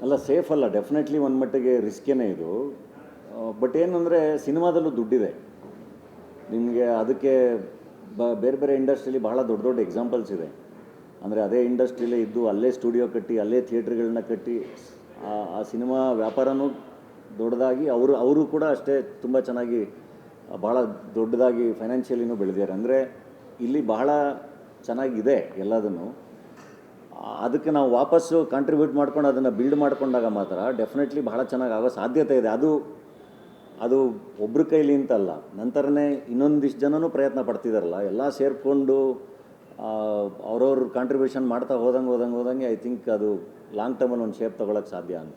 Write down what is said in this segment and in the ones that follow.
ಅಲ್ಲ ಸೇಫ್ ಅಲ್ಲ, ಡೆಫಿನೆಟ್ಲಿ ಒಂದು ಮಟ್ಟಿಗೆ ರಿಸ್ಕೇನೆ ಇದು. ಬಟ್ ಏನಂದರೆ ಸಿನಿಮಾದಲ್ಲೂ ದುಡ್ಡಿದೆ ನಿಮಗೆ. ಅದಕ್ಕೆ ಬೇರೆ ಬೇರೆ ಇಂಡಸ್ಟ್ರೀಲಿ ಬಹಳ ದೊಡ್ಡ ದೊಡ್ಡ ಎಕ್ಸಾಂಪಲ್ಸ್ ಇದೆ. ಅಂದರೆ ಅದೇ ಇಂಡಸ್ಟ್ರಿಲೇ ಇದ್ದು ಅಲ್ಲೇ ಸ್ಟುಡಿಯೋ ಕಟ್ಟಿ ಅಲ್ಲೇ ಥಿಯೇಟ್ರ್ಗಳನ್ನ ಕಟ್ಟಿ ಆ ಸಿನಿಮಾ ವ್ಯಾಪಾರನೂ ದೊಡ್ಡದಾಗಿ ಅವರು ಕೂಡ ಅಷ್ಟೇ ತುಂಬ ಚೆನ್ನಾಗಿ ಭಾಳ ದೊಡ್ಡದಾಗಿ ಫೈನಾನ್ಷಿಯಲಿನೂ ಬೆಳೆದಿದ್ದಾರೆ. ಅಂದರೆ ಇಲ್ಲಿ ಬಹಳ ಚೆನ್ನಾಗಿದೆ ಎಲ್ಲದನ್ನು. ಅದಕ್ಕೆ ನಾವು ವಾಪಸ್ಸು ಕಾಂಟ್ರಿಬ್ಯೂಟ್ ಮಾಡ್ಕೊಂಡು ಅದನ್ನು ಬಿಲ್ಡ್ ಮಾಡ್ಕೊಂಡಾಗ ಮಾತ್ರ ಡೆಫಿನೆಟ್ಲಿ ಬಹಳ ಚೆನ್ನಾಗಿ ಆಗೋ ಸಾಧ್ಯತೆ ಇದೆ. ಅದು ಒಬ್ಬರ ಕೈಲಿ ಅಂತಲ್ಲ, ನಂತರನೇ ಇನ್ನೊಂದಿಷ್ಟು ಜನನೂ ಪ್ರಯತ್ನ ಪಡ್ತಿದ್ದಾರಲ್ಲ, ಎಲ್ಲ ಸೇರಿಕೊಂಡು ಅವ್ರವ್ರ ಕಾಂಟ್ರಿಬ್ಯೂಷನ್ ಮಾಡ್ತಾ ಹೋದಂಗೆ ಐ ಥಿಂಕ್ ಅದು ಲಾಂಗ್ ಟರ್ಮಲ್ಲಿ ಒಂದು ಶೇಪ್ ತೊಗೊಳಕ್ಕೆ ಸಾಧ್ಯ ಅಂತ.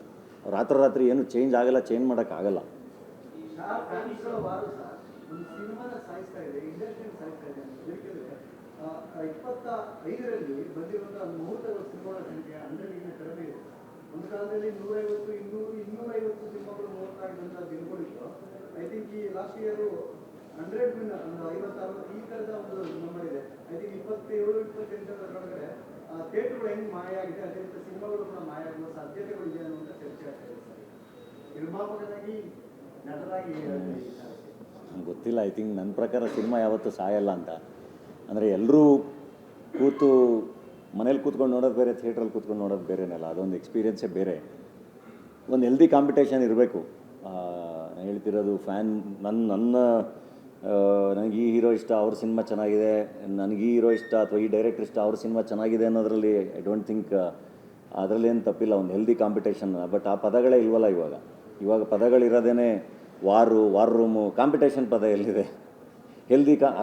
ರಾತ್ರಿ ಏನು ಚೇಂಜ್ ಆಗಲ್ಲ, ಚೇಂಜ್ ಮಾಡೋಕ್ಕಾಗಲ್ಲ. ಒಂದು ಕಾಲದಲ್ಲಿ 150, 250 ಸಿನಿಮಾಗಳು 34 ದಿನಗಳಿತ್ತು. ಐ ಥಿಂಕ್ ಈ ಲಾಸ್ಟ್ ಇಯರು 100 ಒಂದು 50-60 ಈ ಥರದ ಒಂದು ನಂಬರ್ ಇದೆ. ಐ ಥಿಂಕ್ 27-28 ಒಳಗಡೆ ಥಿಯೇಟ್ರುಗಳು ಹೆಂಗೆ ಮಾಯ ಆಗಿದೆ, ಅದೇ ರೀತಿ ಸಿನಿಮಾಗಳು ಕೂಡ ಮಾಯ ಆಗುವ ಸಾಧ್ಯತೆಗಳು ಇದೆ ಅನ್ನುವಂಥ ಚರ್ಚೆ ಆಗ್ತಾ ಇದೆ ಸರ್. ನಿರ್ಮಾಪಕನಾಗಿ, ನಟರಾಗಿ ನಂಗೆ ಗೊತ್ತಿಲ್ಲ. ಐ ಥಿಂಕ್ ನನ್ನ ಪ್ರಕಾರ ಸಿನಿಮಾ ಯಾವತ್ತೂ ಸಾಯಲ್ಲ ಅಂತ. ಅಂದರೆ ಎಲ್ಲರೂ ಮನೇಲಿ ಕೂತ್ಕೊಂಡು ನೋಡೋದು ಬೇರೆ, ಥಿಯೇಟ್ರಲ್ಲಿ ಕೂತ್ಕೊಂಡು ನೋಡೋದು ಬೇರೆನಲ್ಲ. ಅದೊಂದು ಎಕ್ಸ್ಪೀರಿಯೆನ್ಸೇ ಬೇರೆ. ಒಂದು ಹೆಲ್ದಿ ಕಾಂಪಿಟೇಷನ್ ಇರಬೇಕು. ನಾನು ಹೇಳ್ತಿರೋದು ನನಗೆ ಈ ಹೀರೋ ಇಷ್ಟ, ಅವ್ರ ಸಿನಿಮಾ ಚೆನ್ನಾಗಿದೆ, ನನಗೆ ಈ ಹೀರೋ ಇಷ್ಟ ಅಥವಾ ಈ ಡೈರೆಕ್ಟರ್ ಇಷ್ಟ, ಅವ್ರ ಸಿನಿಮಾ ಚೆನ್ನಾಗಿದೆ ಅನ್ನೋದರಲ್ಲಿ ಐ ಡೋಂಟ್ ಥಿಂಕ್ ಅದರಲ್ಲೇನು ತಪ್ಪಿಲ್ಲ. ಒಂದು ಹೆಲ್ದಿ ಕಾಂಪಿಟೇಷನ್. ಬಟ್ ಆ ಪದಗಳೇ ಇಲ್ವಲ್ಲ ಇವಾಗ ಪದಗಳಿರೋದೇ ವಾರ್ ರೂಮು. ಕಾಂಪಿಟೇಷನ್ ಪದ ಎಲ್ಲಿದೆ?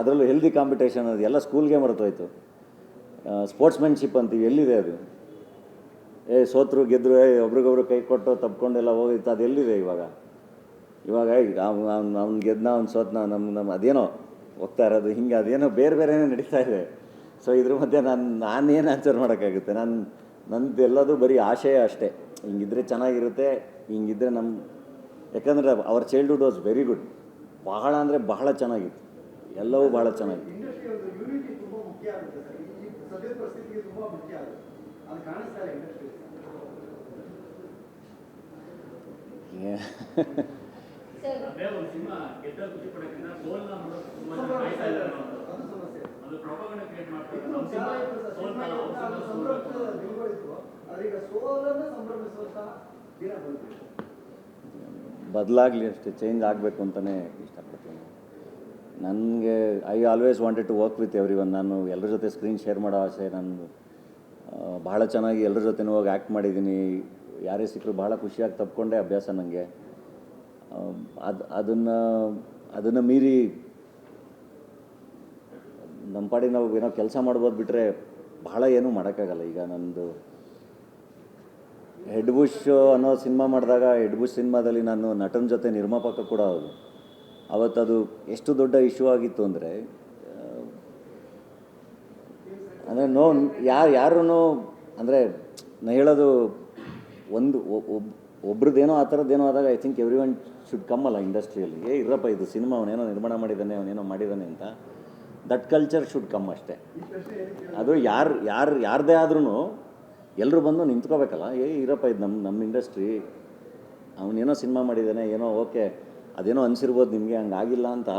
ಅದರಲ್ಲೂ ಹೆಲ್ದಿ ಕಾಂಪಿಟೇಷನ್ ಅದು ಎಲ್ಲ ಸ್ಕೂಲ್ಗೆ ಮರೆತೋಯ್ತು. ಸ್ಪೋರ್ಟ್ಸ್ಮೆನ್ಶಿಪ್ ಅಂತೀವಿ, ಎಲ್ಲಿದೆ ಅದು? ಸೋತರು ಗೆದ್ದರು ಒಬ್ರಿಗೊಬ್ರು ಕೈ ಕೊಟ್ಟು ತಪ್ಕೊಂಡೆಲ್ಲ ಹೋಗಿತ್ತು, ಅದು ಎಲ್ಲಿದೆ ಇವಾಗ ಅವ್ನು ಗೆದ್ನ ಅವ್ನು ಸೋತ್ನ ನಮ್ಮ ಅದೇನೋ ಹೋಗ್ತಾ ಇರೋದು ಹಿಂಗೆ, ಅದೇನೋ ಬೇರೆ ನಡೀತಾ ಇದೆ. ಸೊ ಇದ್ರ ಮಧ್ಯೆ ನಾನೇನು ಆನ್ಸರ್ ಮಾಡೋಕ್ಕಾಗುತ್ತೆ? ನಂದು ಎಲ್ಲದು ಬರೀ ಆಶಯ ಅಷ್ಟೇ. ಹಿಂಗಿದ್ರೆ ಚೆನ್ನಾಗಿರುತ್ತೆ, ಹಿಂಗಿದ್ರೆ ಯಾಕಂದರೆ our childhood was very good. ಬಹಳ ಅಂದರೆ ಬಹಳ ಚೆನ್ನಾಗಿತ್ತು, ಎಲ್ಲವೂ ಭಾಳ ಚೆನ್ನಾಗಿತ್ತು. ಪರಿಸ್ಥಿತಿಗೆ ತುಂಬಾ ಮುಖ್ಯ ಅದು ಕಾಣಿಸ್ತಾ ಇದೆ ಇಂಡಸ್ಟ್ರಿ. ಅದೇ ಒಂದು ಸಿನಿಮಾ ಗೆದ್ದ ಖುಷಿ ಪಡೋಕ್ಕಿಂತ ಸೋಲ್ನ ನೋಡೋಕೆ ತುಂಬಾ ಜನ ಕಾಯ್ತಾ ಇದ್ದಾರೆ. ಅದು ಸಮಸ್ಯೆ. ಅದು ಪ್ರೊಪಗಂಡ ಕ್ರಿಯೇಟ್ ಮಾಡ್ತಾರೆ. ನಮ್ಮ ಸಿನಿಮಾ ದಿನಗಳಿತ್ತು, ಆದರೆ ಈಗ ಸೋಲನ್ನು ಸಂಭ್ರಮಿಸುವಂತ ದಿನ ಬಂದಿದೆ. ಬದಲಾಗಲಿ ಅಷ್ಟೇ, ಚೇಂಜ್ ಆಗಬೇಕು ಅಂತಲೇ ಇಷ್ಟಪಡ್ತೀನಿ. ನನಗೆ I always wanted to work with everyone. ನಾನು ಎಲ್ಲರ ಜೊತೆ ಸ್ಕ್ರೀನ್ ಶೇರ್ ಮಾಡೋ ಆಸೆ. ನಾನು ಭಾಳ ಚೆನ್ನಾಗಿ ಎಲ್ಲರ ಜೊತೆನೂ ಹೋಗಿ ಆ್ಯಕ್ಟ್ ಮಾಡಿದ್ದೀನಿ. ಯಾರೇ ಸಿಕ್ಕರು ಭಾಳ ಖುಷಿಯಾಗಿ ತಪ್ಕೊಂಡೆ ಅಭ್ಯಾಸ ನನಗೆ. ಅದನ್ನು ಮೀರಿ ನಮ್ಮ ಪಾಡಿಗೆ ನಾವು ಏನೋ ಕೆಲಸ ಮಾಡ್ಬೋದು ಬಿಟ್ಟರೆ ಭಾಳ ಏನೂ ಮಾಡೋಕ್ಕಾಗಲ್ಲ. ಈಗ ನಂದು ಹೆಡ್ ಬುಷ್ ಅನ್ನೋ ಸಿನಿಮಾ ಮಾಡಿದಾಗ, ಹೆಡ್ ಬುಷ್ ಸಿನಿಮಾದಲ್ಲಿ ನಾನು ನಟನ ಜೊತೆ ನಿರ್ಮಾಪಕ ಕೂಡ ಹೌದು. ಅವತ್ತದು ಎಷ್ಟು ದೊಡ್ಡ ಇಶ್ಯೂ ಆಗಿತ್ತು ಅಂದರೆ ಯಾರೂ ಅಂದರೆ ನಾನು ಹೇಳೋದು ಒಬ್ರದ್ದೇನೋ ಆ ಥರದ್ದೇನೋ ಆದಾಗ I think every one should come ಅಲ್ಲ ಇಂಡಸ್ಟ್ರಿಯಲ್ಲಿ. ಇರಪ್ಪ ಇದು ಸಿನಿಮಾ ಅವನೇನೋ ನಿರ್ಮಾಣ ಮಾಡಿದ್ದಾನೆ, ಅವನೇನೋ ಮಾಡಿದ್ದಾನೆ ಅಂತ. ದಟ್ ಕಲ್ಚರ್ ಶುಡ್ ಕಮ್ ಅಷ್ಟೇ. ಅದು ಯಾರದೇ ಆದ್ರೂ ಎಲ್ಲರೂ ಬಂದು ನಿಂತ್ಕೋಬೇಕಲ್ಲ. ಇರಪ್ಪ ಇದು ನಮ್ಮ ಇಂಡಸ್ಟ್ರಿ, ಅವನೇನೋ ಸಿನಿಮಾ ಮಾಡಿದ್ದಾನೆ, ಏನೋ ಓಕೆ ಅದೇನೋ ಅನಿಸಿರ್ಬೋದು ನಿಮಗೆ, ಹಂಗಾಗಿಲ್ಲ ಅಂತ.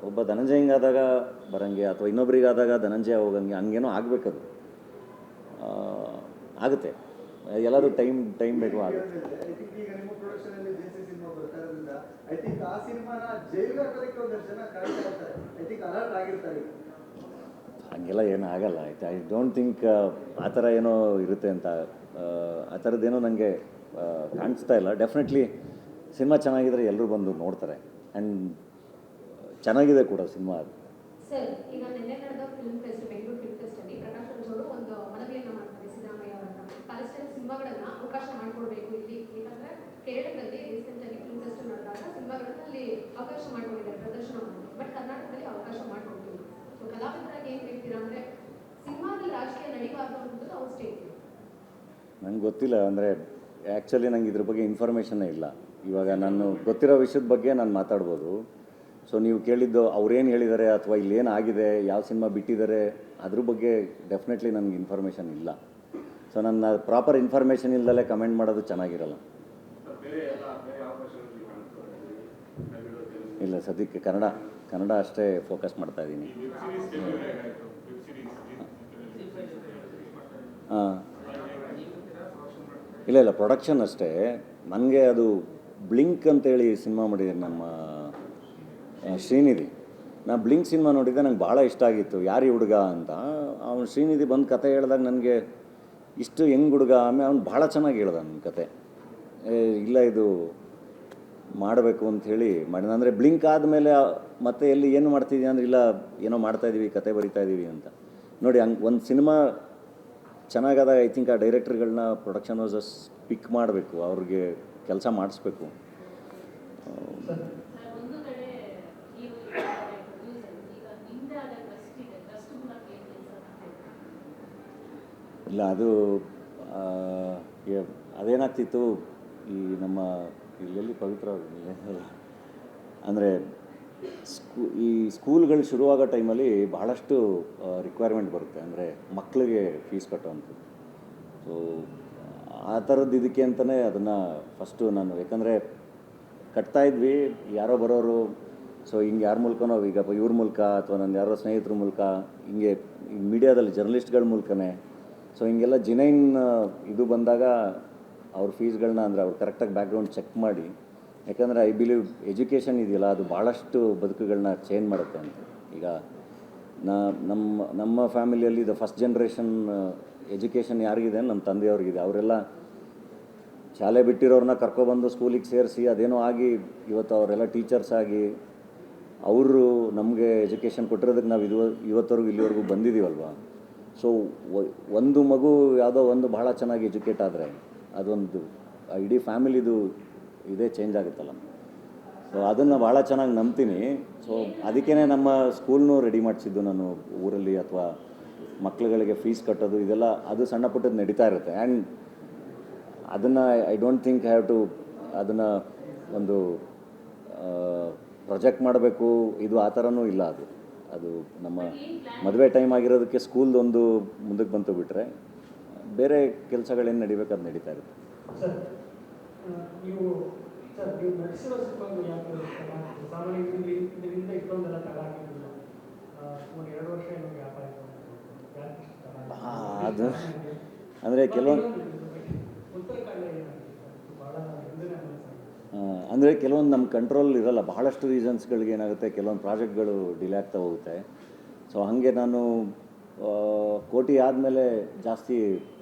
ಒಬ್ಬ ಧನಂಜಯ ಹಿಂಗಾದಾಗ ಬರೋಂಗೆ ಅಥವಾ ಇನ್ನೊಬ್ರಿಗಾದಾಗ ಧನಂಜಯ ಹೋಗಂಗೆ ಹಂಗೇನೋ ಆಗಬೇಕದು. ಆಗುತ್ತೆ, ಎಲ್ಲರೂ ಟೈಮ್ ಬೇಕು. ಆಗುತ್ತೆ. ಹಂಗೆಲ್ಲ ಏನೂ ಆಗಲ್ಲ. ಆಯ್ತು, ಐ ಡೋಂಟ್ ಥಿಂಕ್ ಆ ಥರ ಏನೋ ಇರುತ್ತೆ ಅಂತ. ಆ ಥರದ್ದೇನೋ ನನಗೆ ಕಾಣಿಸ್ತಾ ಇಲ್ಲ. ಡೆಫಿನೆಟ್ಲಿ ಸಿನಿಮಾ ಚೆನ್ನಾಗಿದ್ರೆ ಎಲ್ಲರೂ ಬಂದು ನೋಡ್ತಾರೆ. ಆ್ಯಂಡ್ ಚೆನ್ನಾಗಿದೆ ಕೂಡ ಸಿನಿಮಾ. ಅದು ಸರ್, ಈಗ ನಿನ್ನೆ ನಡೆದ ಫಿಲ್ಮ್ ಫೆಸ್ಟ್, ಬೆಂಗಳೂರು ಫಿಲ್ಮ್ ಫೆಸ್ಟಲ್ಲಿ ಪ್ರಕಾಶ್ ರಾಜ್ ಅವರು ಒಂದು ಮನವಿಯನ್ನು ಮಾಡ್ತಾರೆ ಸಿದ್ದರಾಮಯ್ಯ ಅವರನ್ನ. ಪ್ಯಾಲೆಸ್ಟೈನ್ ಸಿನಿಮಾಗಳನ್ನು ಅವಕಾಶ ಮಾಡಿಕೊಡ್ಬೇಕು ಇಲ್ಲಿ. ಯಾಕಂದರೆ ಕೇರಳದಲ್ಲಿ ರೀಸೆಂಟಾಗಿ ಫಿಲ್ಮ್ ಫೆಸ್ಟ್ ನಡೆದಾಗ ಸಿನಿಮಾಗಳನ್ನು ಅಲ್ಲಿ ಅವಕಾಶ ಮಾಡಿಕೊಂಡಿದ್ದಾರೆ ಪ್ರದರ್ಶನ ಮಾಡಿ. ಬಟ್ ಕರ್ನಾಟಕದಲ್ಲಿ ಅವಕಾಶ ಮಾಡಿಕೊಡ್ತೀವಿ. ಸೊ ಕಲಾವಿದರಾಗಿ ಏನು ಹೇಳ್ತೀರಾ ಅಂದರೆ ಸಿನಿಮಾದಲ್ಲಿ ರಾಜಕೀಯ ನಡೀಬಾರ್ದು ಅನ್ನೋದು ಅವ್ರ ಸ್ಟೇಟ್. ನಂಗೆ ಗೊತ್ತಿಲ್ಲ. ಅಂದರೆ ಆ್ಯಕ್ಚುಲಿ ನಂಗೆ ಇದ್ರ ಬಗ್ಗೆ ಇನ್ಫಾರ್ಮೇಷನ್ನೇ ಇಲ್ಲ. ಇವಾಗ ನಾನು ಗೊತ್ತಿರೋ ವಿಷಯದ ಬಗ್ಗೆ ನಾನು ಮಾತಾಡ್ಬೋದು. ಸೊ ನೀವು ಕೇಳಿದ್ದು ಅವ್ರೇನು ಹೇಳಿದ್ದಾರೆ ಅಥವಾ ಇಲ್ಲೇನು ಆಗಿದೆ, ಯಾವ ಸಿನಿಮಾ ಬಿಟ್ಟಿದ್ದಾರೆ, ಅದ್ರ ಬಗ್ಗೆ ಡೆಫಿನೆಟ್ಲಿ ನನಗೆ ಇನ್ಫಾರ್ಮೇಷನ್ ಇಲ್ಲ. ಸೊ ನನ್ನ ಪ್ರಾಪರ್ ಇನ್ಫಾರ್ಮೇಷನ್ ಇಲ್ದಲೇ ಕಮೆಂಟ್ ಮಾಡೋದು ಚೆನ್ನಾಗಿರಲ್ಲ. ಇಲ್ಲ, ಸದ್ಯಕ್ಕೆ ಕನ್ನಡ ಅಷ್ಟೇ ಫೋಕಸ್ ಮಾಡ್ತಾ ಇದ್ದೀನಿ. ಹಾಂ, ಇಲ್ಲ ಪ್ರೊಡಕ್ಷನ್ ಅಷ್ಟೇ. ನನಗೆ ಅದು ಬ್ಲಿಂಕ್ ಅಂತೇಳಿ ಸಿನಿಮಾ ಮಾಡಿದ್ದೀನಿ ನಮ್ಮ ಶ್ರೀನಿಧಿ. ನಾನು ಬ್ಲಿಂಕ್ ಸಿನಿಮಾ ನೋಡಿದ್ದೆ, ನಂಗೆ ಭಾಳ ಇಷ್ಟ ಆಗಿತ್ತು. ಯಾರು ಈ ಹುಡುಗ ಅಂತ. ಅವನು ಶ್ರೀನಿಧಿ ಬಂದು ಕತೆ ಹೇಳಿದಾಗ ನನಗೆ ಇಷ್ಟು ಹೆಂಗೆ ಹುಡುಗ, ಆಮೇಲೆ ಅವ್ನು ಭಾಳ ಚೆನ್ನಾಗಿ ಹೇಳ್ದ ನನ್ನ ಕತೆ. ಇಲ್ಲ ಇದು ಮಾಡಬೇಕು ಅಂಥೇಳಿ ಮಾಡಿದ. ಅಂದರೆ ಬ್ಲಿಂಕ್ ಆದಮೇಲೆ ಮತ್ತೆ ಎಲ್ಲಿ ಏನು ಮಾಡ್ತಿದ್ದೀವಿ ಅಂದರೆ, ಇಲ್ಲ ಏನೋ ಮಾಡ್ತಾಯಿದ್ದೀವಿ, ಕತೆ ಬರಿತಾಯಿದ್ದೀವಿ ಅಂತ. ನೋಡಿ, ಹಂಗೆ ಒಂದು ಸಿನಿಮಾ ಚೆನ್ನಾಗಾದಾಗ ಐ ಥಿಂಕ್ ಆ ಡೈರೆಕ್ಟ್ರುಗಳನ್ನ ಪ್ರೊಡಕ್ಷನ್ ಹೌಸಸ್ ಪಿಕ್ ಮಾಡಬೇಕು, ಅವ್ರಿಗೆ ಕೆಲಸ ಮಾಡಿಸ್ಬೇಕು. ಇಲ್ಲ ಅದು ಅದೇನಾಗ್ತಿತ್ತು, ಈ ನಮ್ಮ ಇಲ್ಲೆಲ್ಲಿ ಪವಿತ್ರ ಅಂದರೆ ಈ ಸ್ಕೂಲ್ಗಳು ಶುರುವಾಗೋ ಟೈಮಲ್ಲಿ ಬಹಳಷ್ಟು ರಿಕ್ವೈರ್ಮೆಂಟ್ ಬರುತ್ತೆ. ಅಂದರೆ ಮಕ್ಕಳಿಗೆ ಫೀಸ್ ಕಟ್ಟೋವಂಥದ್ದು. ಸೊ ಆ ಥರದ್ದು ಇದಕ್ಕೆ ಅಂತಲೇ ಅದನ್ನು ಫಸ್ಟು ನಾನು, ಯಾಕಂದರೆ ಕಟ್ತಾಯಿದ್ವಿ, ಯಾರೋ ಬರೋರು, ಸೊ ಹಿಂಗೆ ಯಾರ ಮೂಲಕನೋ, ಈಗ ಇವ್ರ ಮೂಲಕ ಅಥವಾ ನನ್ನ ಯಾರೋ ಸ್ನೇಹಿತರ ಮೂಲಕ, ಹಿಂಗೆ ಮೀಡಿಯಾದಲ್ಲಿ ಜರ್ನಲಿಸ್ಟ್ಗಳ ಮೂಲಕನೇ, ಸೊ ಹಿಂಗೆಲ್ಲ ಜಿನೈನ್ ಇದು ಬಂದಾಗ ಅವ್ರ ಫೀಸ್ಗಳನ್ನ ಅಂದರೆ ಅವ್ರು ಕರೆಕ್ಟಾಗಿ ಬ್ಯಾಕ್ಗ್ರೌಂಡ್ ಚೆಕ್ ಮಾಡಿ. ಯಾಕಂದರೆ ಐ ಬಿಲೀವ್ ಎಜುಕೇಷನ್ ಇದೆಯಲ್ಲ, ಅದು ಭಾಳಷ್ಟು ಬದುಕುಗಳನ್ನ ಚೇಂಜ್ ಮಾಡುತ್ತೆ ಅಂತ. ಈಗ ನಮ್ಮ ಫ್ಯಾಮಿಲಿಯಲ್ಲಿ ದ ಫಸ್ಟ್ ಜನ್ರೇಷನ್ ಎಜುಕೇಷನ್ ಯಾರಿಗಿದೆ, ನಮ್ಮ ತಂದೆಯವ್ರಿಗಿದೆ. ಅವರೆಲ್ಲ ಶಾಲೆ ಬಿಟ್ಟಿರೋರನ್ನ ಕರ್ಕೊಬಂದು ಸ್ಕೂಲಿಗೆ ಸೇರಿಸಿ ಅದೇನೋ ಆಗಿ ಇವತ್ತು ಅವರೆಲ್ಲ ಟೀಚರ್ಸ್ ಆಗಿ ಅವರು ನಮಗೆ ಎಜುಕೇಷನ್ ಕೊಟ್ಟಿರೋದಕ್ಕೆ ನಾವು ಇವತ್ತವರೆಗೂ ಇಲ್ಲಿವರೆಗೂ ಬಂದಿದ್ದೀವಲ್ವ. ಸೊ ಒಂದು ಮಗು ಯಾವುದೋ ಒಂದು ಭಾಳ ಚೆನ್ನಾಗಿ ಎಜುಕೇಟ್ ಆದರೆ ಅದೊಂದು ಇಡೀ ಫ್ಯಾಮಿಲಿದು ಇದೇ ಚೇಂಜ್ ಆಗುತ್ತಲ್ಲ. ಸೊ ಅದನ್ನು ಭಾಳ ಚೆನ್ನಾಗಿ ನಂಬ್ತೀನಿ. ಸೊ ಅದಕ್ಕೇ ನಮ್ಮ ಸ್ಕೂಲ್ನೂ ರೆಡಿ ಮಾಡಿಸಿದ್ದು ನಾನು ಊರಲ್ಲಿ, ಅಥವಾ ಮಕ್ಳುಗಳಿಗೆ ಫೀಸ್ ಕಟ್ಟೋದು ಇದೆಲ್ಲ ಅದು ಸಣ್ಣ ಪುಟ್ಟದ್ದು ನಡೀತಾ ಇರುತ್ತೆ. ಆ್ಯಂಡ್ ಅದನ್ನು I don't think have to ಅದನ್ನು ಒಂದು ಪ್ರೊಜೆಕ್ಟ್ ಮಾಡಬೇಕು, ಇದು ಆ ಥರನೂ ಇಲ್ಲ. ಅದು ನಮ್ಮ ಮದುವೆ ಟೈಮ್ ಆಗಿರೋದಕ್ಕೆ ಸ್ಕೂಲ್ದೊಂದು ಮುಂದಕ್ಕೆ ಬಂತು, ಬಿಟ್ಟರೆ ಬೇರೆ ಕೆಲಸಗಳೇನು ನಡಿಬೇಕು ಅದು ನಡೀತಾ ಇರುತ್ತೆ. ಸರ್, ನೀವು ನಡೆಸಿರೋ ಸಿಬ್ಬಂದಿ ಯಾಕೆ ಸಾಮಾನ್ಯವಾಗಿ ಇದರಿಂದ ಇಷ್ಟೊಂದೆಲ್ಲ ತಡ ಆಗಿರಲಿಲ್ಲ? ಒಂದು 2 ವರ್ಷ ಏನೋ ವ್ಯಾಪಾರ ಅದು ಅಂದರೆ ಅಂದರೆ ಕೆಲವೊಂದು ನಮ್ಮ ಕಂಟ್ರೋಲ್ ಇರೋಲ್ಲ. ಬಹಳಷ್ಟು ರೀಸನ್ಸ್ಗಳಿಗೆ ಏನಾಗುತ್ತೆ, ಕೆಲವೊಂದು ಪ್ರಾಜೆಕ್ಟ್ಗಳು ಡಿಲೇ ಆಗ್ತಾ ಹೋಗುತ್ತೆ. ಸೊ ಹಾಗೆ ನಾನು ಕೋಟಿ ಆದಮೇಲೆ ಜಾಸ್ತಿ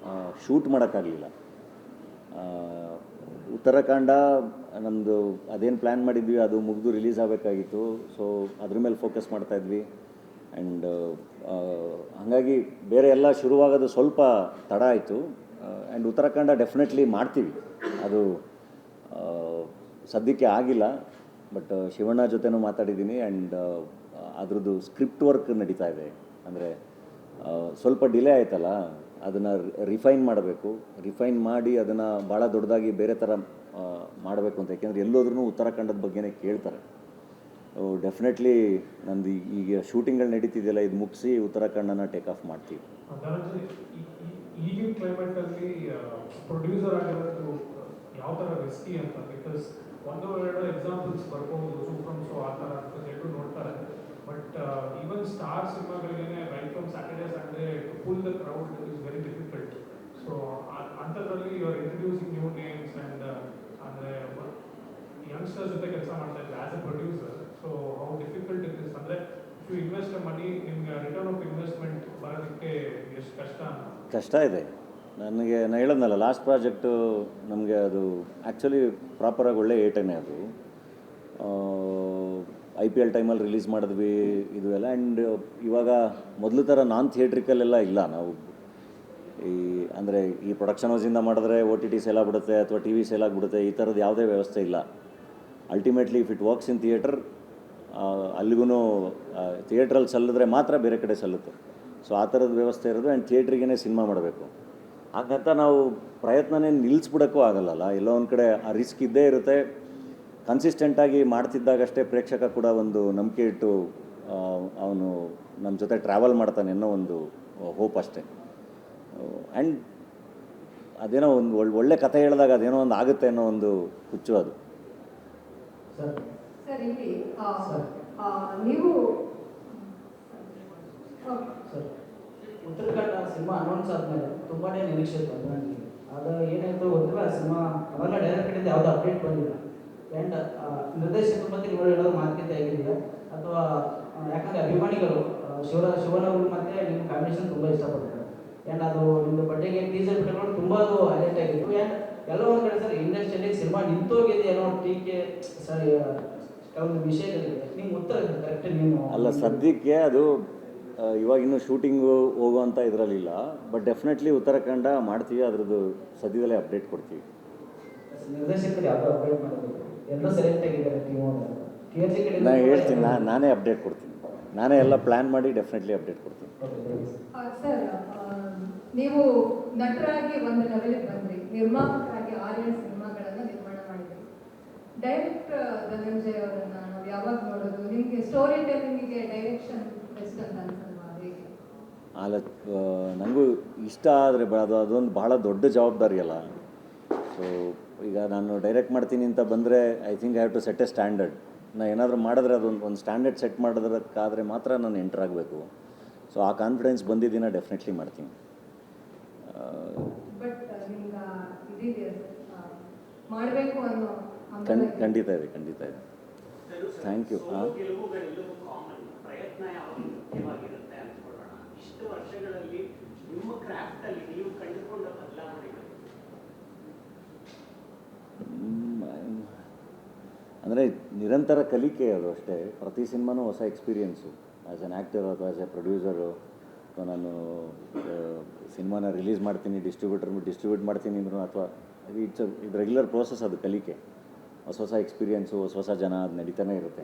ಶೂಟ್ ಮಾಡೋಕ್ಕಾಗಲಿಲ್ಲ. ಉತ್ತರಾಖಂಡ ನಮ್ಮದು ಅದೇನು ಪ್ಲ್ಯಾನ್ ಮಾಡಿದ್ವಿ ಅದು ಮುಗಿದು ರಿಲೀಸ್ ಆಗಬೇಕಾಗಿತ್ತು. ಸೊ ಅದ್ರ ಮೇಲೆ ಫೋಕಸ್ ಮಾಡ್ತಾಯಿದ್ವಿ. ಆ್ಯಂಡ್ ಹಾಗಾಗಿ ಬೇರೆ ಎಲ್ಲ ಶುರುವಾಗೋದು ಸ್ವಲ್ಪ ತಡ ಆಯಿತು. ಆ್ಯಂಡ್ ಉತ್ತರಾಖಂಡ ಡೆಫಿನೆಟ್ಲಿ ಮಾಡ್ತೀವಿ, ಅದು ಸದ್ಯಕ್ಕೆ ಆಗಿಲ್ಲ. ಬಟ್ ಶಿವಣ್ಣ ಜೊತೆನೂ ಮಾತಾಡಿದ್ದೀನಿ. ಆ್ಯಂಡ್ ಅದ್ರದ್ದು ಸ್ಕ್ರಿಪ್ಟ್ ವರ್ಕ್ ನಡೀತಾ ಇದೆ. ಅಂದರೆ ಸ್ವಲ್ಪ ಡಿಲೇ ಆಯ್ತಲ್ಲ, ಅದನ್ನು ರಿಫೈನ್ ಮಾಡಬೇಕು. ರಿಫೈನ್ ಮಾಡಿ ಅದನ್ನು ಭಾಳ ದೊಡ್ಡದಾಗಿ ಬೇರೆ ಥರ ಮಾಡಬೇಕು ಅಂತ. ಯಾಕೆಂದರೆ ಎಲ್ಲೋದ್ರೂ ಉತ್ತರಾಖಂಡದ ಬಗ್ಗೆನೇ ಕೇಳ್ತಾರೆ. ಡೆಫಿನೆಟ್ಲಿ ನಂದು ಈಗ ಶೂಟಿಂಗ್ಗಳು ನಡೀತಿದೆಯಲ್ಲ, ಇದು ಮುಗಿಸಿ ಉತ್ತರಾಖಂಡನ ಟೇಕ್ ಆಫ್ ಮಾಡ್ತೀವಿ. ಈಗಿನ ಕ್ಲೈಮೇಟಲ್ಲಿ ಪ್ರೊಡ್ಯೂಸರ್ ಆಗಿರೋದು ಯಾವ ಥರ ರಿಸ್ಕಿ ಅಂತ? ಬಿಕಾಸ್ 1-2 ಎಕ್ಸಾಂಪಲ್ಸ್ ಬರ್ಬೋದು, ಸೂಫ್ರಮ್ಸು ಆ ಥರ ಅಂತ ಎಲ್ಲರೂ ನೋಡ್ತಾರೆ. ಬಟ್ ಈವನ್ ಸ್ಟಾರ್ ಸಿನಿಮಾಗಳಿಗೇ right from Saturday Sunday to pull the crowd is very difficult. So ಅಂಥದ್ರಲ್ಲಿ you are introducing new names and ಅಂದರೆ ಯಂಗ್ಸ್ಟರ್ಸ್ ಜೊತೆ ಕೆಲಸ ಮಾಡ್ತಾ ಇದ್ದಾರೆ as a producer. So how difficult it is ಅಂದರೆ ಇಫ್ ಯು ಇನ್ವೆಸ್ಟ್ ಮನಿ, ನಿಮ್ಗೆ return of investment ಬರೋದಕ್ಕೆ ಎಷ್ಟು ಕಷ್ಟ ಇದೆ. ನನಗೆ ನಾನು ಹೇಳೋದ್ನಲ್ಲ, ಲಾಸ್ಟ್ ಪ್ರಾಜೆಕ್ಟು ನಮಗೆ ಅದು ಆ್ಯಕ್ಚುಲಿ ಪ್ರಾಪರಾಗಿ ಒಳ್ಳೆ ಏಟನೇ. ಅದು IPL ಟೈಮಲ್ಲಿ ರಿಲೀಸ್ ಮಾಡಿದ್ವಿ ಇದು ಎಲ್ಲ. ಆ್ಯಂಡ್ ಇವಾಗ ಮೊದಲು ಥರ ನಾನ್ ಥಿಯೇಟ್ರಿಕಲ್ಲೆಲ್ಲ ಇಲ್ಲ. ನಾವು ಅಂದರೆ ಈ ಪ್ರೊಡಕ್ಷನ್ ಹೌಸಿಂದ ಮಾಡಿದ್ರೆ OTT ಸೇಲ್ ಆಗಿಬಿಡುತ್ತೆ ಅಥವಾ TV ಸೇಲ್ ಆಗಿಬಿಡುತ್ತೆ, ಈ ಥರದ್ದು ಯಾವುದೇ ವ್ಯವಸ್ಥೆ ಇಲ್ಲ. Ultimately if it works in theatre, ಅಲ್ಲಿಗೂ ಥಿಯೇಟ್ರಲ್ಲಿ ಸಲ್ಲಿದ್ರೆ ಮಾತ್ರ ಬೇರೆ ಕಡೆ ಸಲ್ಲುತ್ತೆ. ಸೊ ಆ ಥರದ ವ್ಯವಸ್ಥೆ ಇರೋದು. ಆ್ಯಂಡ್ ಥಿಯೇಟ್ರಿಗೇ ಸಿನಿಮಾ ಮಾಡಬೇಕು. ಹಾಗಂತ ನಾವು ಪ್ರಯತ್ನನೇ ನಿಲ್ಲಿಸ್ಬಿಡೋಕ್ಕೂ ಆಗಲ್ಲಲ್ಲ. ಎಲ್ಲೋ ಒಂದು ಕಡೆ ಆ ರಿಸ್ಕ್ ಇದ್ದೇ ಇರುತ್ತೆ. ಕನ್ಸಿಸ್ಟೆಂಟಾಗಿ ಮಾಡ್ತಿದ್ದಾಗಷ್ಟೇ ಪ್ರೇಕ್ಷಕ ಕೂಡ ಒಂದು ನಂಬಿಕೆ ಇಟ್ಟು ಅವನು ನಮ್ಮ ಜೊತೆ ಟ್ರಾವೆಲ್ ಮಾಡ್ತಾನೆ ಅನ್ನೋ ಒಂದು ಹೋಪ್ ಅಷ್ಟೇ. ಆ್ಯಂಡ್ ಅದೇನೋ ಒಂದು ಒಳ್ಳೆ ಕಥೆ ಹೇಳಿದಾಗ ಅದೇನೋ ಒಂದು ಆಗುತ್ತೆ ಅನ್ನೋ ಒಂದು ಹುಚ್ಚು ಅದು. ಸರ್ ಇಲ್ಲಿ ನೀವು ಸರ್ ಉತ್ತರಾಖಂಡ ಸಿನಿಮಾ ಅನೌನ್ಸ್ ಆದಮೇಲೆ ತುಂಬಾ ನಿರೀಕ್ಷೆ ಇತ್ತು ನನಗೆ. ಅದು ಏನಾಯಿತು ಗೊತ್ತಿಲ್ಲ, ಸಿನಿಮಾ ಅವೆಲ್ಲ ಡೈರೆಕ್ಟರಿಂದ ಯಾವುದೋ ಅಪ್ಡೇಟ್ ಬಂದಿಲ್ಲ. ಆ್ಯಂಡ್ ನಿರ್ದೇಶಕರ ಬಗ್ಗೆ ನೀವು ಹೇಳೋದು ಮಾತುಕತೆ ಆಗಿದೆಯಾ ಅಥವಾ ಯಾಕಂದರೆ ಅಭಿಮಾನಿಗಳು ಶಿವನವರು ಮತ್ತು ನಿಮ್ಮ ಕಾಂಬಿನೇಷನ್ ತುಂಬ ಇಷ್ಟಪಡ್ತಾರೆ. ಆ್ಯಂಡ್ ಅದು ನಿಮ್ಮದು ಬಡ್ಡೆಗೆ ಟೀಸರ್ ಬಿಟ್ಕೊಂಡು ತುಂಬ ಅದು ಹೈಲೈಟ್ ಆಗಿತ್ತು. ಆ್ಯಂಡ್ ಎಲ್ಲ ಒಂದು ಕಡೆ ಸರ್ ಇಂಡಸ್ಟ್ರಿಯಲ್ಲಿ ಸಿನಿಮಾ ನಿಂತೋಗಿದೆ ಅನ್ನೋ ಟೀಕೆ ಸರ್ ಕೆಲವೊಂದು ವಿಷಯಗಳಿದೆ. ನಿಮ್ಮ ಉತ್ತರ ಕರೆಕ್ಟ್ ನೀವು ಅಲ್ಲ, ಸದ್ಯಕ್ಕೆ ಅದು ಇವಾಗ ಇನ್ನೂ ಶೂಟಿಂಗು ಹೋಗುವಂಥ ಇದರಲ್ಲಿಲ್ಲ. ಬಟ್ ಡೆಫಿನೆಟ್ಲಿ ಉತ್ತರಾಖಂಡ ಮಾಡ್ತೀವಿ, ಅದ್ರದ್ದು ಸದ್ಯದಲ್ಲೇ ಅಪ್ಡೇಟ್ ಕೊಡ್ತೀವಿ. ನಿರ್ದೇಶಕರು ಯಾವುದೋ ಅಪ್ಡೇಟ್ ಮಾಡಬೇಕು, ಎಲ್ಲ ಸೆಲೆಕ್ಟ್ ಆಗಿದ್ದಾರೆ ಟೀಮು. ನಾನು ಹೇಳ್ತೀನಿ, ನಾನೇ ಅಪ್ಡೇಟ್ ಕೊಡ್ತೀನಿ. ನಾನೇ ಎಲ್ಲ ಪ್ಲ್ಯಾನ್ ಮಾಡಿ ಡೆಫಿನೆಟ್ಲಿ ಅಪ್ಡೇಟ್ ಕೊಡ್ತೀನಿ. ಸರ್ ನೀವು ನಟರಾಗಿ ಒಂದು ಲೆವೆಲ್ಗೆ ಬಂದ್ರಿ, ನಿರ್ಮಾಪಕರಾಗಿ 6 ಸಿನಿಮಾಗಳನ್ನು ನಿರ್ಮಾಣ ಮಾಡಿದ್ರಿ. ಡೈರೆಕ್ಟರ್ ಧನಂಜಯ್ ಅವರನ್ನ ನಾವು ಯಾವಾಗ ನೋಡೋದು? ನಿಮಗೆ ಸ್ಟೋರಿ ಟೆಲ್ಲಿಂಗಿಗೆ ಡೈರೆಕ್ಷನ್ ಬೆಸ್ಟ್ ಅಂತ ಅನ್ಸಲ್ವಾ? ಹೇಗೆ? ಅಲ್ಲ, ನನಗೂ ಇಷ್ಟ ಆದರೆ ಅದೊಂದು ಭಾಳ ದೊಡ್ಡ ಜವಾಬ್ದಾರಿ ಅಲ್ಲ. ಸೊ ಈಗ ನಾನು ಡೈರೆಕ್ಟ್ ಮಾಡ್ತೀನಿ ಅಂತ ಬಂದರೆ I think I have to set a standard. ನಾನು ಏನಾದರೂ ಮಾಡಿದ್ರೆ ಒಂದು ಸ್ಟ್ಯಾಂಡರ್ಡ್ ಸೆಟ್ ಮಾಡೋದಕ್ಕಾದರೆ ಮಾತ್ರ ನಾನು ಎಂಟರ್ ಆಗಬೇಕು. ಸೊ ಆ ಕಾನ್ಫಿಡೆನ್ಸ್ ಬಂದಿದ್ದೀನ ಡೆಫಿನೆಟ್ಲಿ ಮಾಡ್ತೀನಿ. ಬಟ್ ನಿಮ್ಗೆ ಇದಿದೆಯಾ ಮಾಡಬೇಕು ಅನ್ನೋ ಖಂಡಿತ ಇದೆ, ಖಂಡಿತ ಇದೆ. Thank you. ಗೆಲುವುಗಳೆಲ್ಲವೂ ಕಾಮನ್, ಪ್ರಯತ್ನ ಯಾವುದು ಮುಖ್ಯವಾಗಿರುತ್ತೆ ಅನ್ಕೊಳ್ಳೋಣ. ಇಷ್ಟು ವರ್ಷಗಳಲ್ಲಿ ನಿಮ್ಮ ಕ್ರಾಫ್ಟಲ್ಲಿ ನೀವು ಕಂಡುಕೊಂಡ ಬದಲಾವಣೆಗಳು? ಅಂದರೆ ನಿರಂತರ ಕಲಿಕೆ ಅದು ಅಷ್ಟೇ. ಪ್ರತಿ ಸಿನಿಮಾನೂ ಹೊಸ ಎಕ್ಸ್ಪೀರಿಯೆನ್ಸು. ಆ್ಯಸ್ ಎನ್ ಆ್ಯಕ್ಟರ್ ಅಥವಾ ಆ್ಯಸ್ ಎ ಪ್ರೊಡ್ಯೂಸರು, ಅಥವಾ ನಾನು ಸಿನಿಮಾನ ರಿಲೀಸ್ ಮಾಡ್ತೀನಿ, ಡಿಸ್ಟ್ರಿಬ್ಯೂಟ್ ಮಾಡ್ತೀನಿ ಅಂದರೂ, ಅಥವಾ ಇದು ರೆಗ್ಯುಲರ್ ಪ್ರೋಸೆಸ್, ಅದು ಕಲಿಕೆ. ಹೊಸ ಎಕ್ಸ್ಪೀರಿಯೆನ್ಸು, ಹೊಸ ಜನ, ಅದು ನಡೀತಾನೆ ಇರುತ್ತೆ.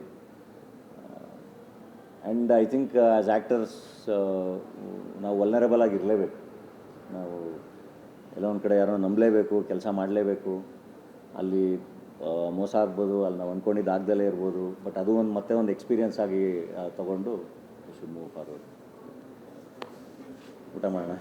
And I think as actors ನಾವು ವಲ್ನರಬಲ್ ಆಗಿರಲೇಬೇಕು. ನಾವು ಎಲ್ಲೋ ಒಂದು ಕಡೆ ಯಾರೋ ನಂಬಲೇಬೇಕು, ಕೆಲಸ ಮಾಡಲೇಬೇಕು. ಅಲ್ಲಿ ಮೋಸ ಆಗ್ಬೋದು, ಅಲ್ಲಿ ನಾವು ಅಂದ್ಕೊಂಡಿದ್ದು ಆಗ್ದಲೇ ಇರ್ಬೋದು. ಬಟ್ ಅದು ಮತ್ತೆ ಒಂದು ಎಕ್ಸ್ಪೀರಿಯೆನ್ಸ್ ಆಗಿ ತೊಗೊಂಡು ಶುಡ್ ಮೂವ್ ಫಾರ್ವರ್ಡ್. ಊಟ ಮಾಡೋಣ.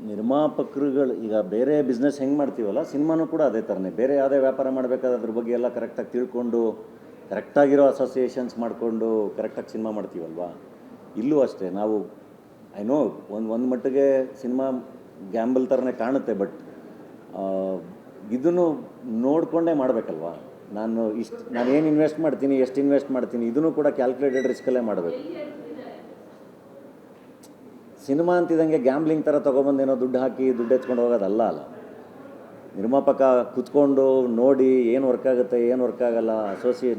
ನಿರ್ಮಾಪಕರುಗಳು ಈಗ ಬೇರೆ ಬಿಸ್ನೆಸ್ ಹೆಂಗೆ ಮಾಡ್ತೀವಲ್ಲ, ಸಿನಿಮಾನೂ ಕೂಡ ಅದೇ ಥರನೇ. ಬೇರೆ ಯಾವುದೇ ವ್ಯಾಪಾರ ಮಾಡಬೇಕಾದ್ರೆ ಅದ್ರ ಬಗ್ಗೆ ಎಲ್ಲ ಕರೆಕ್ಟಾಗಿ ತಿಳ್ಕೊಂಡು, ಕರೆಕ್ಟಾಗಿರೋ ಅಸೋಸಿಯೇಷನ್ಸ್ ಮಾಡಿಕೊಂಡು ಕರೆಕ್ಟಾಗಿ ಸಿನಿಮಾ ಮಾಡ್ತೀವಲ್ವಾ. ಇಲ್ಲೂ ಅಷ್ಟೇ. ನಾವು ಐ ನೋ ಒಂದು ಮಟ್ಟಿಗೆ ಸಿನಿಮಾ ಗ್ಯಾಂಬಲ್ ಥರನೇ ಕಾಣುತ್ತೆ. ಬಟ್ ಇದನ್ನು ನೋಡಿಕೊಂಡೇ ಮಾಡಬೇಕಲ್ವಾ. ನಾನು ಏನು ಇನ್ವೆಸ್ಟ್ ಮಾಡ್ತೀನಿ, ಎಷ್ಟು ಇನ್ವೆಸ್ಟ್ ಮಾಡ್ತೀನಿ, ಇದನ್ನು ಕೂಡ ಕ್ಯಾಲ್ಕುಲೇಟೆಡ್ ರಿಸ್ಕಲ್ಲೇ ಮಾಡಬೇಕು. ಸಿನಿಮಾ ಅಂತಿದ್ದಂಗೆ ಗ್ಯಾಂಬ್ಲಿಂಗ್ ಥರ ತೊಗೊಬಂದೇನೋ ದುಡ್ಡು ಹಾಕಿ ದುಡ್ಡು ಎತ್ಕೊಂಡು ಹೋಗೋದಲ್ಲ. ನಿರ್ಮಾಪಕ ಕೂತ್ಕೊಂಡು ನೋಡಿ ಏನು ವರ್ಕ್ ಆಗುತ್ತೆ, ಏನು ವರ್ಕ್ ಆಗಲ್ಲ,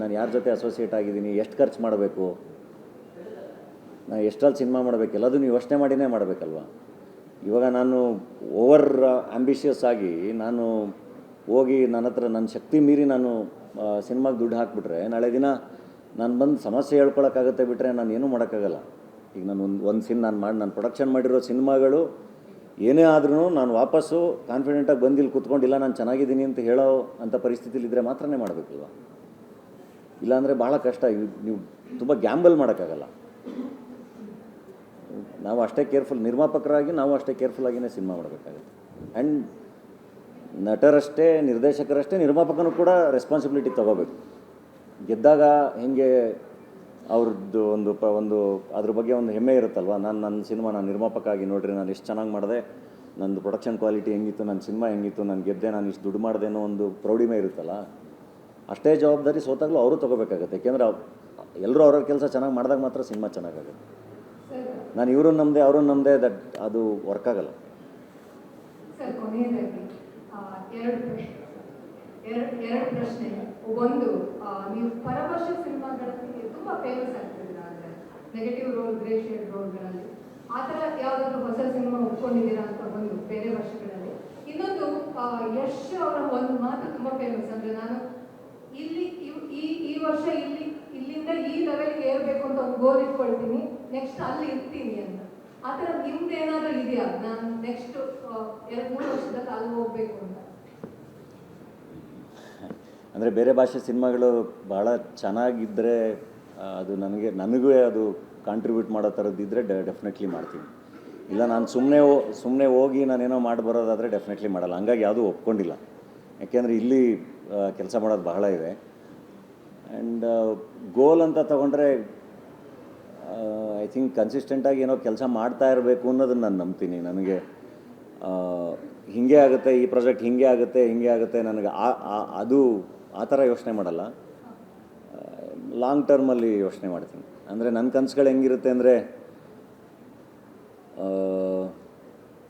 ನಾನು ಯಾರ ಜೊತೆ ಅಸೋಸಿಯೇಟ್ ಆಗಿದ್ದೀನಿ, ಎಷ್ಟು ಖರ್ಚು ಮಾಡಬೇಕು, ನಾನು ಎಷ್ಟರಲ್ಲಿ ಸಿನಿಮಾ ಮಾಡಬೇಕು, ಎಲ್ಲದನ್ನು ಯೋಚನೆ ಮಾಡಿನೇ ಮಾಡಬೇಕಲ್ವ. ಇವಾಗ ನಾನು ಓವರ್ ಆ್ಯಂಬಿಷಿಯಸ್ ಆಗಿ ನಾನು ಹೋಗಿ ನನ್ನ ಶಕ್ತಿ ಮೀರಿ ನಾನು ಸಿನಿಮಾಗೆ ದುಡ್ಡು ಹಾಕಿಬಿಟ್ರೆ, ನಾಳೆ ದಿನ ನಾನು ಬಂದು ಸಮಸ್ಯೆ ಹೇಳ್ಕೊಳಕ್ಕಾಗುತ್ತೆ. ಬಿಟ್ಟರೆ ನಾನು ಏನೂ ಮಾಡೋಕ್ಕಾಗಲ್ಲ. ಈಗ ನಾನು ನಾನು ಪ್ರೊಡಕ್ಷನ್ ಮಾಡಿರೋ ಸಿನಿಮಾಗಳು ಏನೇ ಆದ್ರೂ ನಾನು ವಾಪಸ್ಸು ಕಾನ್ಫಿಡೆಂಟಾಗಿ ಬಂದಿಲ್ಲಿ ಕೂತ್ಕೊಂಡಿಲ್ಲ, ನಾನು ಚೆನ್ನಾಗಿದ್ದೀನಿ ಅಂತ ಹೇಳೋ ಅಂಥ ಪರಿಸ್ಥಿತಿಲಿದ್ದರೆ ಮಾತ್ರನೇ ಮಾಡಬೇಕಲ್ವ. ಇಲ್ಲಾಂದರೆ ಭಾಳ ಕಷ್ಟ. ನೀವು ತುಂಬ ಗ್ಯಾಂಬಲ್ ಮಾಡೋಕ್ಕಾಗಲ್ಲ. ನಾವು ಅಷ್ಟೇ ಕೇರ್ಫುಲ್, ನಿರ್ಮಾಪಕರಾಗಿ ನಾವು ಅಷ್ಟೇ ಕೇರ್ಫುಲ್ಲಾಗಿಯೇ ಸಿನಿಮಾ ಮಾಡಬೇಕಾಗುತ್ತೆ. ಆ್ಯಂಡ್ ನಟರಷ್ಟೇ, ನಿರ್ದೇಶಕರಷ್ಟೇ, ನಿರ್ಮಾಪಕನೂ ಕೂಡ ರೆಸ್ಪಾನ್ಸಿಬಿಲಿಟಿ ತೊಗೋಬೇಕು. ಗೆದ್ದಾಗ ಹೇಗೆ ಅವ್ರದ್ದು ಒಂದು ಅದ್ರ ಬಗ್ಗೆ ಒಂದು ಹೆಮ್ಮೆ ಇರುತ್ತಲ್ವ. ನನ್ನ ಸಿನಿಮಾ, ನಾನು ನಿರ್ಮಾಪಕ ಆಗಿ ನೋಡ್ರಿ ನಾನು ಎಷ್ಟು ಚೆನ್ನಾಗಿ ಮಾಡಿದೆ, ನಂದು ಪ್ರೊಡಕ್ಷನ್ ಕ್ವಾಲಿಟಿ ಹೆಂಗಿತ್ತು, ನನ್ನ ಸಿನಿಮಾ ಹೆಂಗಿತ್ತು, ನಾನು ಗೆದ್ದೆ, ನಾನು ಇಷ್ಟು ದುಡ್ಡು ಮಾಡಿದೆ ಅನ್ನೋ ಒಂದು ಪ್ರೌಢಿಮೆ ಇರುತ್ತಲ್ಲ. ಅಷ್ಟೇ ಜವಾಬ್ದಾರಿ ಸೋತಾಗಲೂ ಅವರು ತೊಗೋಬೇಕಾಗತ್ತೆ. ಯಾಕೆಂದರೆ ಎಲ್ಲರೂ ಅವ್ರವ್ರ ಕೆಲಸ ಚೆನ್ನಾಗಿ ಮಾಡಿದಾಗ ಮಾತ್ರ ಸಿನಿಮಾ ಚೆನ್ನಾಗಾಗುತ್ತೆ. ನಾನು ಇವ್ರನ್ನ ನಮ್ಮದೇ ಅವ್ರನ್ನ ನಮ್ಮದೇ ಅದು ವರ್ಕ್ ಆಗಲ್ಲ. ಸರ್, ಕೊನೆಯದಾಗಿ ಎರಡು ಪ್ರಶ್ನೆ. ಒಂದು, ನೀವು ಪರಭಾಷೆ ಸಿನಿಮಾಗಳಲ್ಲಿ ತುಂಬ ಫೇಮಸ್ ಆಗ್ತಿದ್ದೀರಾ, ಅಂದರೆ ನೆಗೆಟಿವ್ ರೋಲ್, ಗ್ರೇ ಶೇಡ್ ರೋಲ್ಗಳಲ್ಲಿ. ಆ ಥರ ಯಾವುದಾದ್ರೂ ಹೊಸ ಸಿನಿಮಾ ಒಪ್ಕೊಂಡಿದ್ದೀರಾ ಅಂತ ಒಂದು ಬೇರೆ ವರ್ಷಗಳಲ್ಲಿ. ಇನ್ನೊಂದು, ಯಶ್ ಅವರ ಒಂದು ಮಾತು ತುಂಬ ಫೇಮಸ್, ಅಂದರೆ ನಾನು ಈ ವರ್ಷ ಇಲ್ಲಿ ಇಲ್ಲಿಂದ ಈ ಲೆವೆಲ್ಗೆ ಏರ್ಬೇಕು ಅಂತ ಒಂದು ಗೋಲ್ ಇಟ್ಕೊಳ್ತೀನಿ, ನೆಕ್ಸ್ಟ್ ಅಲ್ಲಿ ಇರ್ತೀನಿ ಅಂತ. ಆ ಥರ ನಿಮ್ದು ಏನಾದರೂ ಇದೆಯಾ, ನಾನು ನೆಕ್ಸ್ಟ್ 2-3 ವರ್ಷದಲ್ಲಿ ಅಲ್ಲಿ ಹೋಗ್ಬೇಕು ಅಂತ? ಅಂದರೆ ಬೇರೆ ಭಾಷೆ ಸಿನಿಮಾಗಳು ಭಾಳ ಚೆನ್ನಾಗಿದ್ದರೆ ಅದು ನನಗೂ ಅದು ಕಾಂಟ್ರಿಬ್ಯೂಟ್ ಮಾಡೋ ಥರದ್ದಿದ್ದರೆ ಡೆಫಿನೆಟ್ಲಿ ಮಾಡ್ತೀನಿ. ಇಲ್ಲ ನಾನು ಸುಮ್ಮನೆ ಹೋಗಿ ನಾನೇನೋ ಮಾಡಿ ಬರೋದಾದರೆ ಡೆಫಿನೆಟ್ಲಿ ಮಾಡಲ್ಲ. ಹಂಗಾಗಿ ಯಾವುದೂ ಒಪ್ಕೊಂಡಿಲ್ಲ. ಯಾಕೆಂದರೆ ಇಲ್ಲಿ ಕೆಲಸ ಮಾಡೋದು ಬಹಳ ಇದೆ. ಆ್ಯಂಡ್ ಗೋಲ್ ಅಂತ ತಗೊಂಡ್ರೆ ಐ ಥಿಂಕ್ ಕನ್ಸಿಸ್ಟೆಂಟಾಗಿ ಏನೋ ಕೆಲಸ ಮಾಡ್ತಾ ಇರಬೇಕು ಅನ್ನೋದನ್ನು ನಾನು ನಂಬ್ತೀನಿ. ನನಗೆ ಹೀಗೆ ಆಗುತ್ತೆ, ಈ ಪ್ರಾಜೆಕ್ಟ್ ಹೀಗೆ ಆಗುತ್ತೆ ನನಗೆ ಅದು ಆ ಥರ ಯೋಚನೆ ಮಾಡಲ್ಲ. ಲಾಂಗ್ ಟರ್ಮಲ್ಲಿ ಯೋಚನೆ ಮಾಡ್ತೀನಿ. ಅಂದರೆ ನನ್ನ ಕನಸುಗಳು ಹೆಂಗಿರುತ್ತೆ ಅಂದರೆ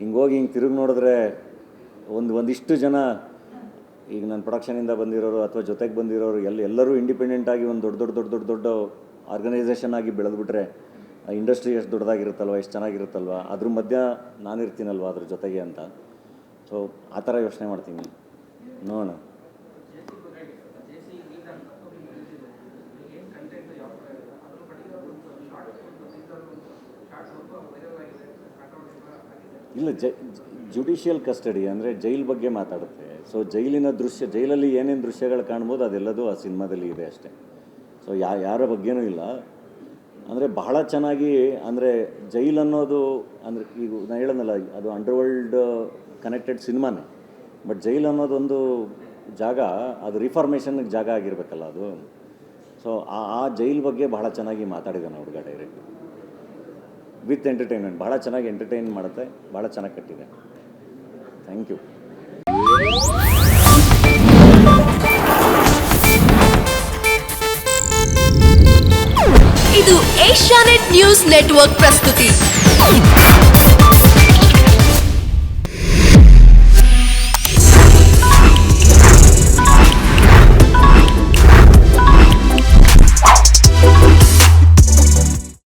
ಹಿಂಗೋಗಿ ತಿರುಗಿ ನೋಡಿದ್ರೆ ಒಂದಿಷ್ಟು ಜನ, ಈಗ ನನ್ನ ಪ್ರೊಡಕ್ಷನಿಂದ ಬಂದಿರೋರು ಅಥವಾ ಜೊತೆಗೆ ಬಂದಿರೋರು ಎಲ್ಲರೂ ಇಂಡಿಪೆಂಡೆಂಟಾಗಿ ಒಂದು ದೊಡ್ಡ ಆರ್ಗನೈಸೇಷನ್ ಆಗಿ ಬೆಳೆದ್ಬಿಟ್ರೆ ಇಂಡಸ್ಟ್ರಿ ಎಷ್ಟು ದೊಡ್ಡದಾಗಿರುತ್ತಲ್ವ, ಎಷ್ಟು ಚೆನ್ನಾಗಿರುತ್ತಲ್ವ, ಅದ್ರ ಮಧ್ಯ ನಾನಿರ್ತೀನಲ್ವ ಅದ್ರ ಜೊತೆಗೆ ಅಂತ. ಸೊ ಆ ಥರ ಯೋಚನೆ ಮಾಡ್ತೀನಿ. ನೋಡೋಣ. ಇಲ್ಲ, ಜುಡಿಷಿಯಲ್ ಕಸ್ಟಡಿ ಅಂದರೆ ಜೈಲ್ ಬಗ್ಗೆ ಮಾತಾಡುತ್ತೆ. ಸೊ ಜೈಲಿನ ಜೈಲಲ್ಲಿ ಏನೇನು ದೃಶ್ಯಗಳು ಕಾಣ್ಬೋದು ಅದೆಲ್ಲದೂ ಆ ಸಿನಿಮಾದಲ್ಲಿ ಇದೆ ಅಷ್ಟೇ. ಸೊ ಯಾರ ಬಗ್ಗೆನೂ ಇಲ್ಲ. ಅಂದರೆ ಬಹಳ ಚೆನ್ನಾಗಿ, ಅಂದರೆ ಜೈಲ್ ಅನ್ನೋದು ಅಂದರೆ ಈಗ ನಾನು ಹೇಳೋನಲ್ಲ, ಅದು ಅಂಡರ್ವರ್ಲ್ಡ್ ಕನೆಕ್ಟೆಡ್ ಸಿನಿಮಾನೇ. ಬಟ್ ಜೈಲ್ ಅನ್ನೋದೊಂದು ಜಾಗ, ಅದು ರಿಫಾರ್ಮೇಷನ್ಗೆ ಜಾಗ ಆಗಿರಬೇಕಲ್ಲ ಅದು. ಸೊ ಆ ಜೈಲ್ ಬಗ್ಗೆ ಬಹಳ ಚೆನ್ನಾಗಿ ಮಾತಾಡಿದ್ದಾನೆ ಹುಡುಗ ಡೈರೆಕ್ಟ್, ವಿತ್ ಎಂಟರ್ಟೈನ್ಮೆಂಟ್. ಭಾಳ ಚೆನ್ನಾಗಿ ಎಂಟರ್ಟೈನ್ ಮಾಡುತ್ತೆ, ಭಾಳ ಚೆನ್ನಾಗಿ ಕಟ್ಟಿದೆ. Thank you. ಇದು ಏಷ್ಯಾನೆಟ್ ನ್ಯೂಸ್ ನೆಟ್ವರ್ಕ್ ಪ್ರಸ್ತುತಿ.